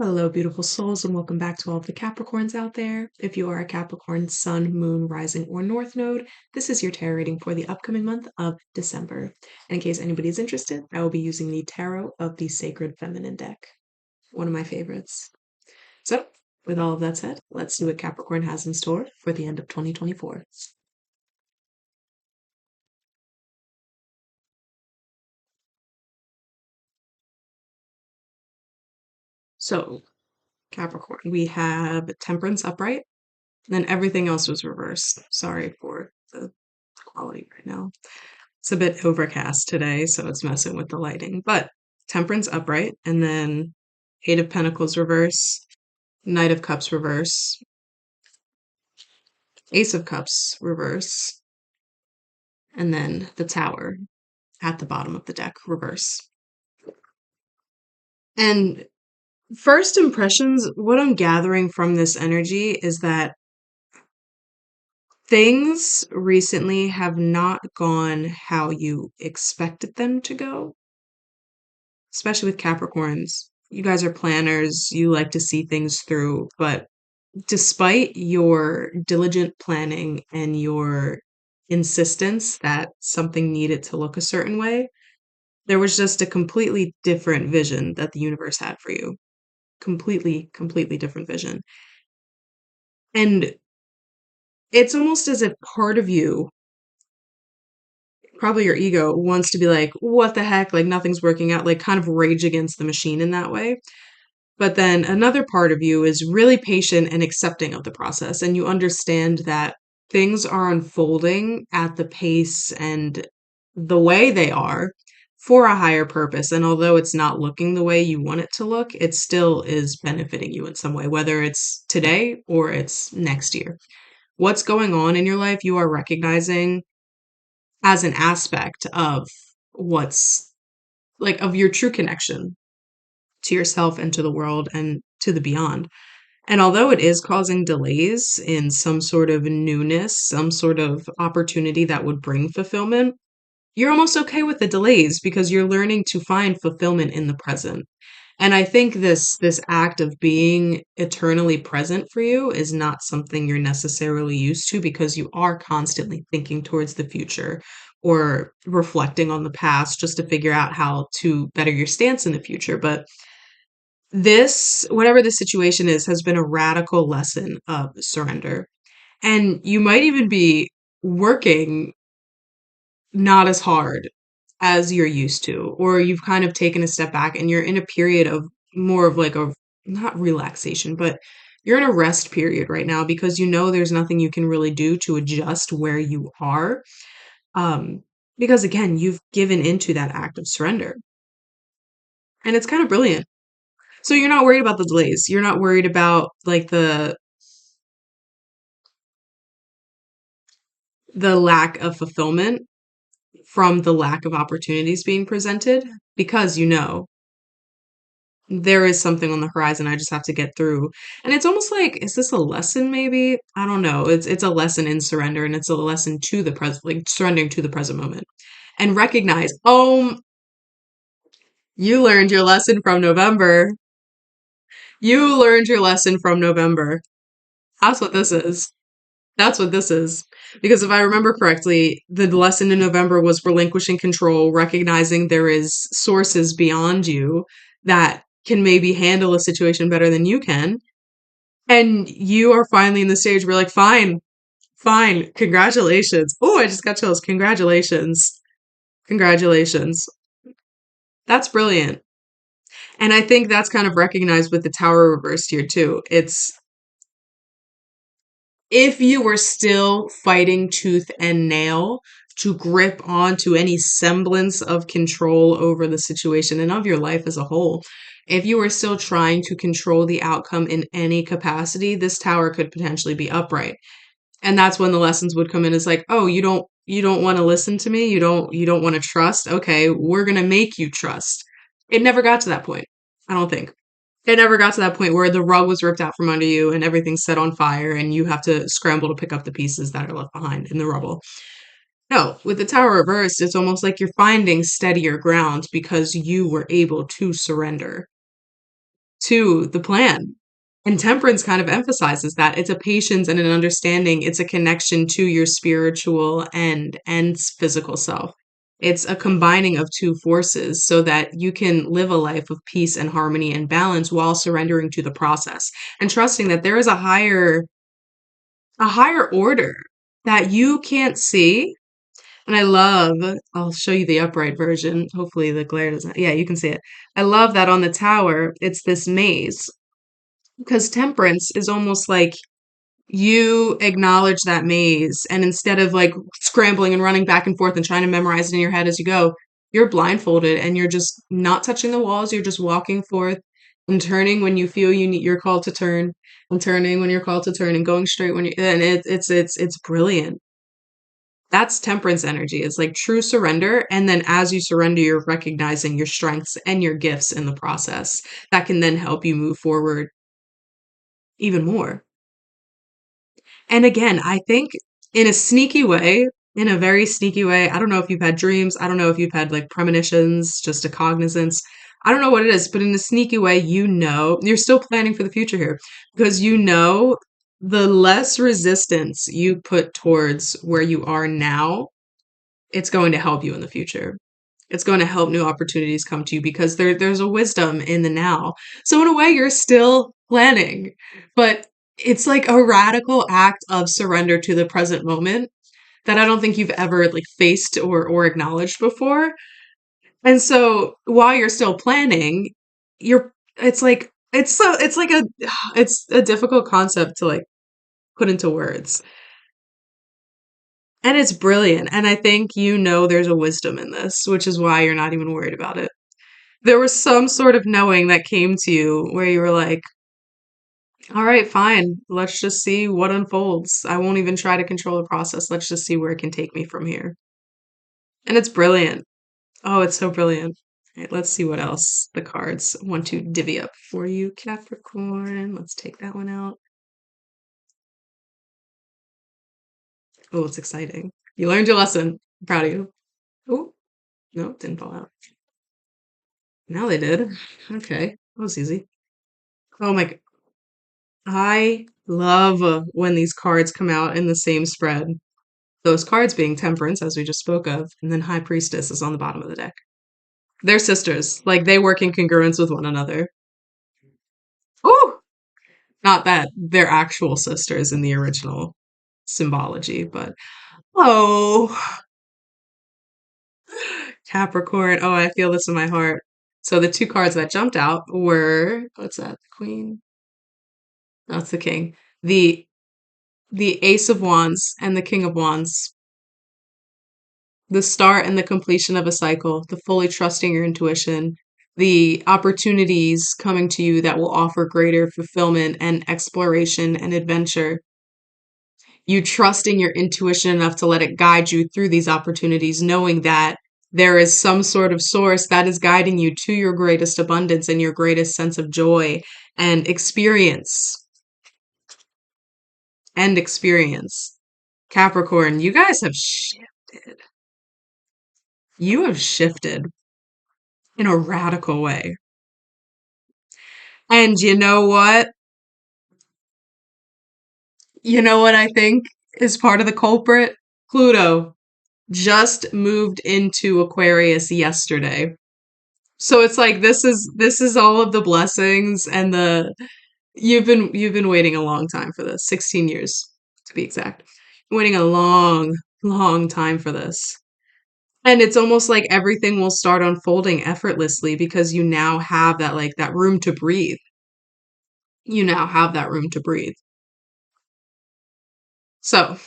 Hello, beautiful souls, and welcome back to all of the Capricorns out there. If you are a Capricorn sun, moon, rising, or north node, this is your tarot reading for the upcoming month of December. And in case anybody's interested, I will be using the Tarot of the Sacred Feminine deck, one of my favorites. So, with all of that said, let's see what Capricorn has in store for the end of 2024. So, Capricorn, we have Temperance upright, and then everything else was reversed. Sorry for the quality right now. It's a bit overcast today, so it's messing with the lighting. But Temperance upright, and then Eight of Pentacles reverse, Knight of Cups reverse, Ace of Cups reverse, and then the Tower at the bottom of the deck reverse. And first impressions, what I'm gathering from this energy is that things recently have not gone how you expected them to go, especially with Capricorns. You guys are planners, you like to see things through, but despite your diligent planning and your insistence that something needed to look a certain way, there was just a completely different vision that the universe had for you. Completely different vision. And it's almost as if part of you, probably your ego, wants to be like, what the heck? Like, nothing's working out, like, kind of rage against the machine in that way. But then another part of you is really patient and accepting of the process, and you understand that things are unfolding at the pace and the way they are for a higher purpose. And although it's not looking the way you want it to look, it still is benefiting you in some way, whether it's today or it's next year. What's going on in your life, you are recognizing as an aspect of what's like of your true connection to yourself and to the world and to the beyond. And although it is causing delays in some sort of newness, some sort of opportunity that would bring fulfillment, you're almost okay with the delays because you're learning to find fulfillment in the present. And I think this act of being eternally present for you is not something you're necessarily used to because you are constantly thinking towards the future or reflecting on the past just to figure out how to better your stance in the future. But this, whatever the situation is, has been a radical lesson of surrender. And you might even be working not as hard as you're used to, or you've kind of taken a step back and you're in a period of more of like a not relaxation, but you're in a rest period right now because you know there's nothing you can really do to adjust where you are. Um, because again, you've given into that act of surrender. And it's kind of brilliant. So you're not worried about the delays. You're not worried about like the lack of fulfillment from the lack of opportunities being presented because you know there is something on the horizon I just have to get through. And it's almost like, is this a lesson maybe? I don't know. It's a lesson in surrender and it's a lesson to the present, like surrendering to the present moment. And recognize, oh, you learned your lesson from November. You learned your lesson from November. That's what this is. That's what this is. Because if I remember correctly, the lesson in November was relinquishing control, recognizing there is sources beyond you that can maybe handle a situation better than you can. And you are finally in the stage where like, fine, fine, congratulations. Oh, I just got chills. Congratulations. Congratulations. That's brilliant. And I think that's kind of recognized with the tower reversed here too. It's if you were still fighting tooth and nail to grip onto any semblance of control over the situation and of your life as a whole, if you were still trying to control the outcome in any capacity, this tower could potentially be upright. And that's when the lessons would come in. It's like, oh, you don't want to listen to me, you don't want to trust. Okay, we're gonna make you trust. It never got to that point, I don't think. It never got to that point where the rug was ripped out from under you and everything's set on fire and you have to scramble to pick up the pieces that are left behind in the rubble. No, with the tower reversed, it's almost like you're finding steadier ground because you were able to surrender. to the plan. And temperance kind of emphasizes that it's a patience and an understanding. It's a connection to your spiritual and physical self. It's a combining of two forces so that you can live a life of peace and harmony and balance while surrendering to the process and trusting that there is a higher order that you can't see. And I'll show you the upright version. Hopefully the glare doesn't, yeah, you can see it. I love that on the tower, it's this maze because temperance is almost like you acknowledge that maze and instead of like scrambling and running back and forth and trying to memorize it in your head as you go, you're blindfolded and you're just not touching the walls. You're just walking forth and turning when you feel you're called to turn and turning when you're called to turn and going straight when you and it's brilliant. That's temperance energy. It's like true surrender. And then as you surrender, you're recognizing your strengths and your gifts in the process that can then help you move forward even more. And again, I think in a sneaky way, in a very sneaky way, I don't know if you've had dreams. I don't know if you've had like premonitions, just a cognizance. I don't know what it is, but in a sneaky way, you're still planning for the future here because the less resistance you put towards where you are now, it's going to help you in the future. It's going to help new opportunities come to you because there's a wisdom in the now. So in a way, you're still planning, but it's like a radical act of surrender to the present moment that I don't think you've ever like faced or acknowledged before. And so while you're still planning, you're it's like it's like a it's a difficult concept to like put into words. And it's brilliant. And I think there's a wisdom in this, which is why you're not even worried about it. There was some sort of knowing that came to you where you were like, all right, fine. Let's just see what unfolds. I won't even try to control the process. Let's just see where it can take me from here. And it's brilliant. Oh, it's so brilliant. All right, let's see what else the cards want to divvy up for you, Capricorn. Let's take that one out. Oh, it's exciting. You learned your lesson. I'm proud of you. Oh, no, it didn't fall out. Now they did. Okay, that was easy. Oh my, I love when these cards come out in the same spread. Those cards being Temperance, as we just spoke of, and then High Priestess is on the bottom of the deck. They're sisters. Like, they work in congruence with one another. Ooh! Not that they're actual sisters in the original symbology, but oh, Capricorn. Oh, I feel this in my heart. So the two cards that jumped out were, what's that? The Queen? That's the King. The the Ace of Wands and the King of Wands. The start and the completion of a cycle, the fully trusting your intuition, the opportunities coming to you that will offer greater fulfillment and exploration and adventure. You trusting your intuition enough to let it guide you through these opportunities, knowing that there is some sort of source that is guiding you to your greatest abundance and your greatest sense of joy and experience. Capricorn, you guys have shifted. You have shifted in a radical way. And you know what? You know what I think is part of the culprit? Pluto just moved into Aquarius yesterday. So it's like this is all of the blessings and the you've been waiting a long time for this. 16 years to be exact. Waiting a long, long time for this. And it's almost like everything will start unfolding effortlessly because you now have that room to breathe. You now have that room to breathe. So,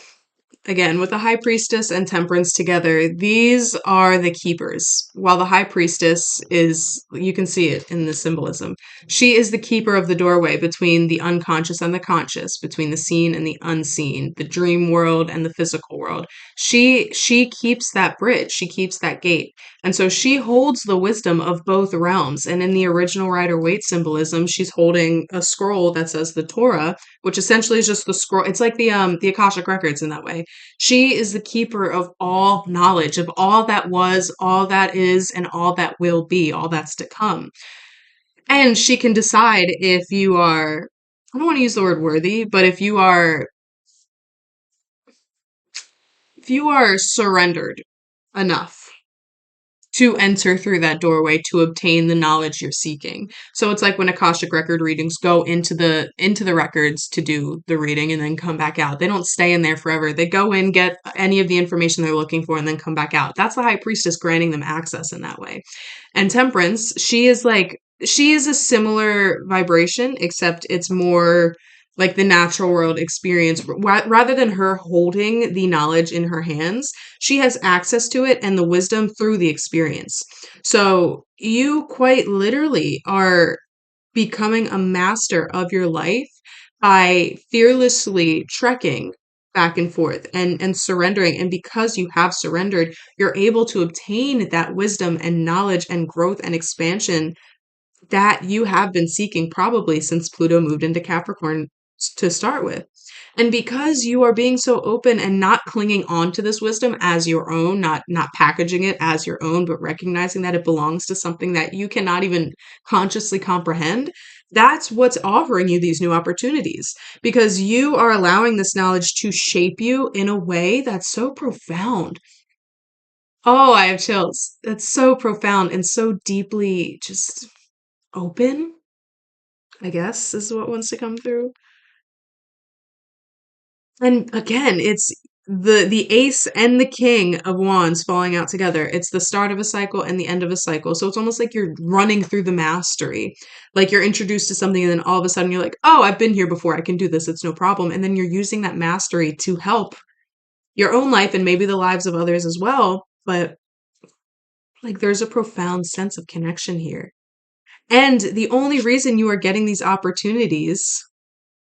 again, with the High Priestess and Temperance together, these are the keepers. While the High Priestess you can see it in the symbolism. She is the keeper of the doorway between the unconscious and the conscious, between the seen and the unseen, the dream world and the physical world. She keeps that bridge. She keeps that gate. And so she holds the wisdom of both realms. And in the original Rider-Waite symbolism, she's holding a scroll that says the Torah, which essentially is just the scroll. It's like the Akashic records in that way. She is the keeper of all knowledge, of all that was, all that is, and all that will be, all that's to come. And she can decide if you are, I don't want to use the word worthy, but if you are surrendered enough to enter through that doorway to obtain the knowledge you're seeking. So it's like when Akashic record readings go into the records to do the reading and then come back out. They don't stay in there forever. They go in, get any of the information they're looking for, and then come back out. That's the high priestess granting them access in that way. And Temperance, she is a similar vibration, except it's more like the natural world experience. Rather than her holding the knowledge in her hands, she has access to it and the wisdom through the experience. So you quite literally are becoming a master of your life by fearlessly trekking back and forth and surrendering. And because you have surrendered, you're able to obtain that wisdom and knowledge and growth and expansion that you have been seeking probably since Pluto moved into Capricorn to start with. And because you are being so open and not clinging on to this wisdom as your own, not packaging it as your own, but recognizing that it belongs to something that you cannot even consciously comprehend, that's what's offering you these new opportunities because you are allowing this knowledge to shape you in a way that's so profound. Oh, I have chills. That's so profound and so deeply just open, I guess, is what wants to come through. And again, it's the ace and the king of wands falling out together. It's the start of a cycle and the end of a cycle. So it's almost like you're running through the mastery. Like you're introduced to something and then all of a sudden you're like, "Oh, I've been here before. I can do this. It's no problem." And then you're using that mastery to help your own life and maybe the lives of others as well. But like there's a profound sense of connection here. And the only reason you are getting these opportunities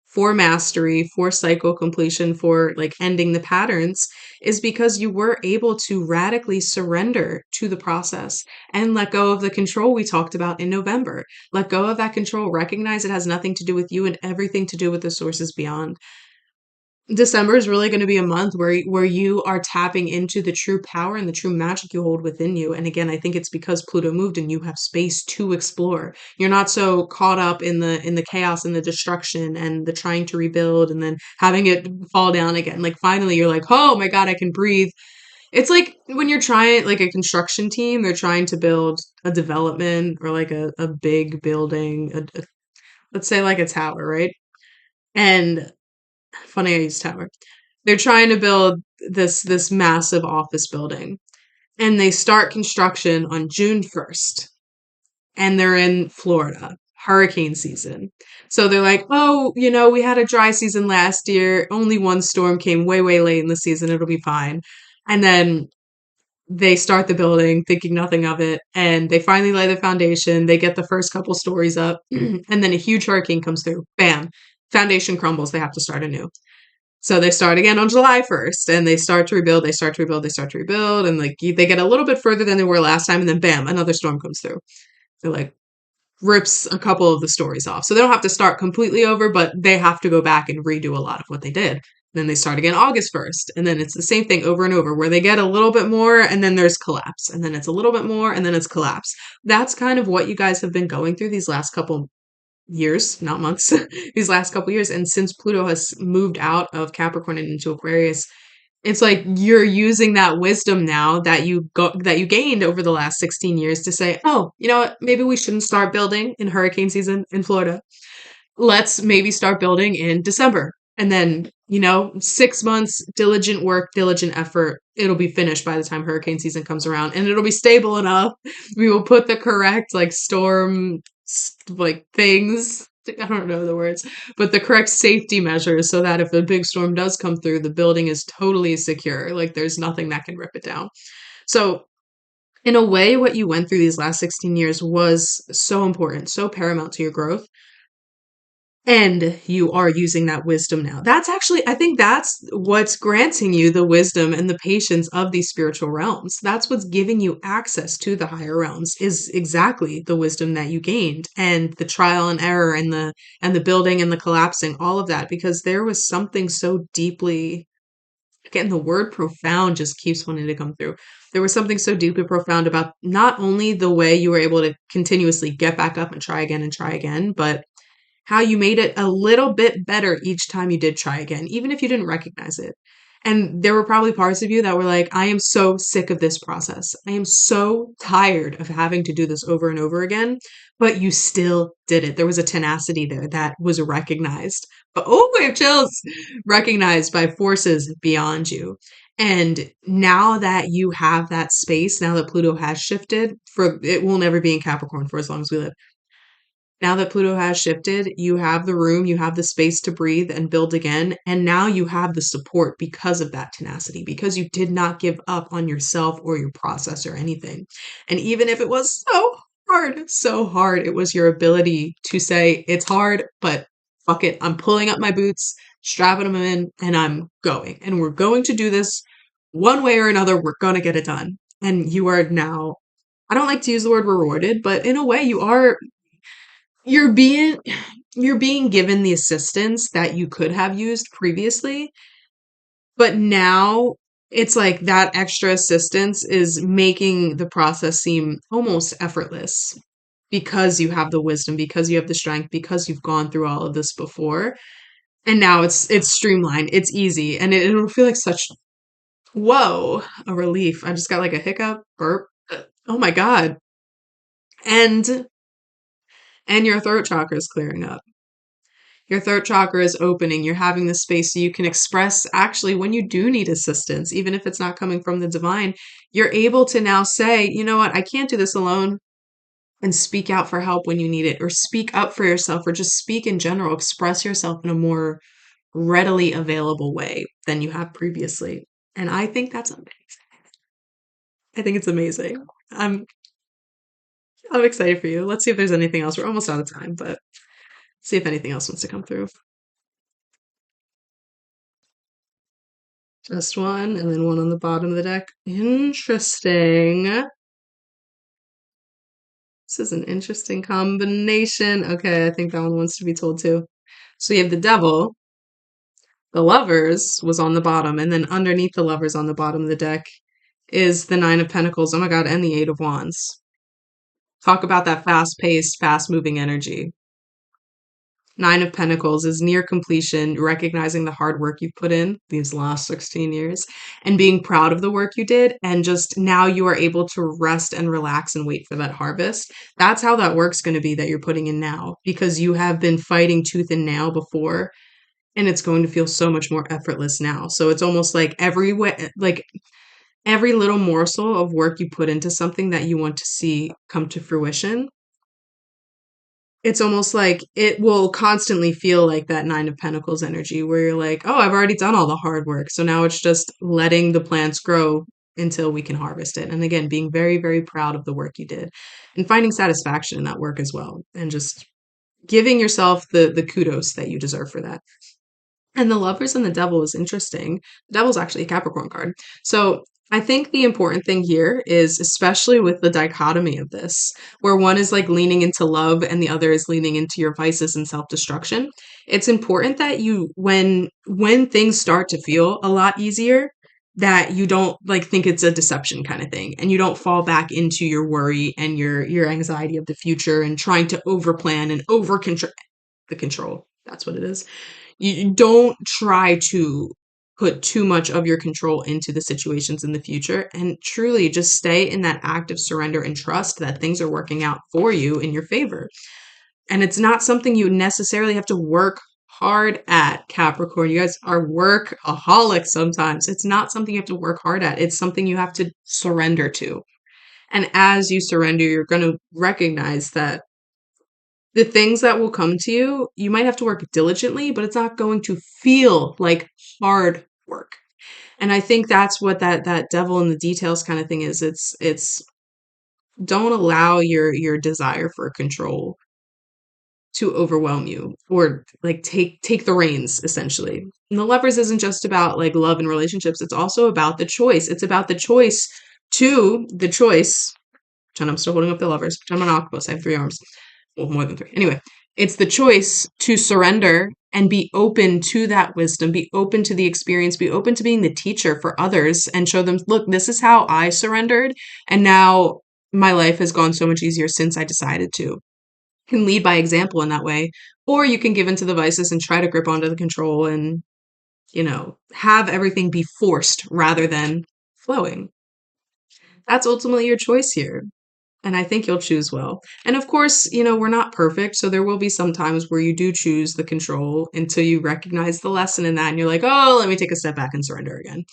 for mastery, for cycle completion, for like ending the patterns, is because you were able to radically surrender to the process and let go of the control we talked about in November. Let go of that control, recognize it has nothing to do with you and everything to do with the sources beyond. December is really going to be a month where you are tapping into the true power and the true magic you hold within you. And again, I think it's because Pluto moved and you have space to explore. You're not so caught up in the chaos and the destruction and the trying to rebuild and then having it fall down again. Like finally you're like, "Oh my God, I can breathe." It's like when you're trying like a construction team, they're trying to build a development or like a big building, let's say like a tower, right? And funny I use tower. They're trying to build this massive office building, and they start construction on June 1st, and they're in Florida, hurricane season. So they're like, "Oh, we had a dry season last year. Only one storm came way, way late in the season. It'll be fine." And then they start the building thinking nothing of it, and they finally lay the foundation. They get the first couple stories up, and then a huge hurricane comes through. Bam. Foundation crumbles. They have to start anew. So they start again on July 1st and they start to rebuild, they start to rebuild, they start to rebuild. And like they get a little bit further than they were last time. And then bam, another storm comes through. So like rips a couple of the stories off. So they don't have to start completely over, but they have to go back and redo a lot of what they did. Then they start again August 1st. And then it's the same thing over and over where they get a little bit more and then there's collapse. And then it's a little bit more and then it's collapse. That's kind of what you guys have been going through these last couple years, not months, these last couple years. And since Pluto has moved out of Capricorn and into Aquarius, it's like you're using that wisdom now that you gained over the last 16 years to say, "Oh, you know what? Maybe we shouldn't start building in hurricane season in Florida. Let's maybe start building in December." And then, 6 months, diligent work, diligent effort, it'll be finished by the time hurricane season comes around and it'll be stable enough. We will put the correct, like, storm, like, things. I don't know the words, but the correct safety measures so that if a big storm does come through, the building is totally secure. Like, there's nothing that can rip it down. So, in a way, what you went through these last 16 years was so important, so paramount to your growth. And you are using that wisdom now. That's actually, I think that's what's granting you the wisdom and the patience of these spiritual realms. That's what's giving you access to the higher realms is exactly the wisdom that you gained and the trial and error and the building and the collapsing, all of that, because there was something so deeply, again, the word profound just keeps wanting to come through. There was something so deeply profound about not only the way you were able to continuously get back up and try again, but how you made it a little bit better each time you did try again, even if you didn't recognize it. And there were probably parts of you that were like, I am so sick of this process. I am so tired of having to do this over and over again. But you still did it. There was a tenacity there that was recognized. But oh, I have chills. Recognized by forces beyond you. And now that you have that space, now that Pluto has shifted, for it will never be in Capricorn for as long as we live. Now that Pluto has shifted, you have the room, you have the space to breathe and build again. And now you have the support because of that tenacity, because you did not give up on yourself or your process or anything. And even if it was so hard, it was your ability to say, it's hard, but fuck it. I'm pulling up my boots, strapping them in, and I'm going. And we're going to do this one way or another. We're going to get it done. And you are now, I don't like to use the word rewarded, but in a way, you're being you're being given the assistance that you could have used previously, but now it's like that extra assistance is making the process seem almost effortless because you have the wisdom, because you have the strength, because you've gone through all of this before. And now it's streamlined, it's easy, and it'll feel like such whoa, a relief. I just got like a hiccup, burp. Oh my God. And your throat chakra is clearing up. Your throat chakra is opening. You're having the space so you can express actually when you do need assistance, even if it's not coming from the divine. You're able to now say, you know what, I can't do this alone, and speak out for help when you need it, or speak up for yourself, or just speak in general. Express yourself in a more readily available way than you have previously. And I think that's amazing. I think it's amazing. I'm I'm excited for you. Let's see if there's anything else. We're almost out of time, but see if anything else wants to come through. Just one, and then one on the bottom of the deck. Interesting. This is an interesting combination. Okay, I think that one wants to be told too. So you have the devil, the lovers was on the bottom, and then underneath the lovers on the bottom of the deck is the Nine of Pentacles. Oh my God, and the Eight of Wands. Talk about that fast-paced, fast-moving energy. Nine of Pentacles is near completion, recognizing the hard work you've put in these last 16 years and being proud of the work you did. And just now you are able to rest and relax and wait for that harvest. That's how that work's going to be that you're putting in now, because you have been fighting tooth and nail before, and it's going to feel so much more effortless now. So it's almost like every little morsel of work you put into something that you want to see come to fruition, it's almost like it will constantly feel like that Nine of Pentacles energy where you're like, oh, I've already done all the hard work. So now it's just letting the plants grow until we can harvest it. And again, being very, very proud of the work you did and finding satisfaction in that work as well. And just giving yourself the kudos that you deserve for that. And the lovers and the devil is interesting. The devil's actually a Capricorn card. So I think the important thing here is, especially with the dichotomy of this, where one is like leaning into love and the other is leaning into your vices and self-destruction. It's important that you, when things start to feel a lot easier, that you don't like think it's a deception kind of thing, and you don't fall back into your worry and your anxiety of the future and trying to overplan and over control the control. That's what it is. You don't try to put too much of your control into the situations in the future, and truly just stay in that act of surrender and trust that things are working out for you in your favor. And it's not something you necessarily have to work hard at, Capricorn. You guys are workaholics sometimes. It's not something you have to work hard at. It's something you have to surrender to. And as you surrender, you're going to recognize that the things that will come to you, you might have to work diligently, but it's not going to feel like hard work. And I think that's what that devil in the details kind of thing is. It's don't allow your desire for control to overwhelm you, or like take the reins essentially. And the lovers isn't just about like love and relationships, it's also about the choice. It's about the choice to the choice. Pretend I'm still holding up the lovers. Pretend I'm an octopus. I have 3 arms. Well, more than 3. Anyway, it's the choice to surrender and be open to that wisdom, be open to the experience, be open to being the teacher for others and show them, look, this is how I surrendered. And now my life has gone so much easier since I decided to. You can lead by example in that way, or you can give into the vices and try to grip onto the control and, have everything be forced rather than flowing. That's ultimately your choice here. And I think you'll choose well. And of course, we're not perfect. So there will be some times where you do choose the control until you recognize the lesson in that. And you're like, oh, let me take a step back and surrender again.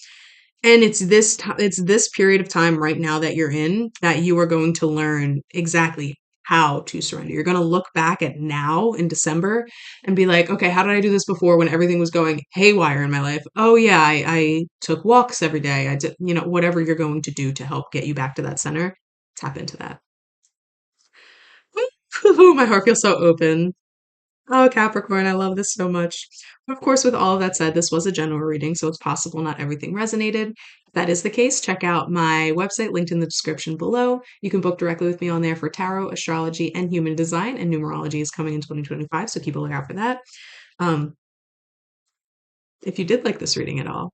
And it's this period of time right now that you're in that you are going to learn exactly how to surrender. You're going to look back at now in December and be like, okay, how did I do this before when everything was going haywire in my life? Oh yeah, I took walks every day. I did, whatever you're going to do to help get you back to that center, tap into that. Woo, my heart feels so open. Oh, Capricorn, I love this so much. Of course, with all of that said, this was a general reading, so it's possible not everything resonated. If that is the case, check out my website linked in the description below. You can book directly with me on there for tarot, astrology, and human design, and numerology is coming in 2025, so keep a lookout for that. Um, if you did like this reading at all,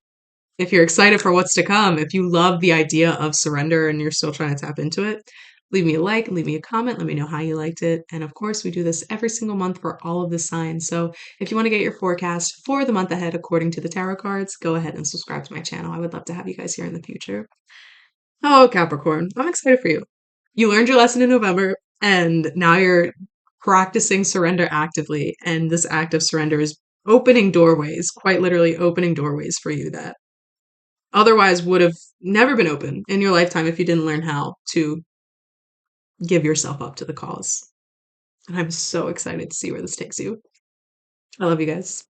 if you're excited for what's to come, if you love the idea of surrender and you're still trying to tap into it, leave me a like, leave me a comment, let me know how you liked it. And of course, we do this every single month for all of the signs. So if you want to get your forecast for the month ahead according to the tarot cards, go ahead and subscribe to my channel. I would love to have you guys here in the future. Oh, Capricorn, I'm excited for you. You learned your lesson in November, and now you're practicing surrender actively. And this act of surrender is opening doorways, quite literally opening doorways for you that otherwise would have never been open in your lifetime if you didn't learn how to give yourself up to the cause. And I'm so excited to see where this takes you. I love you guys.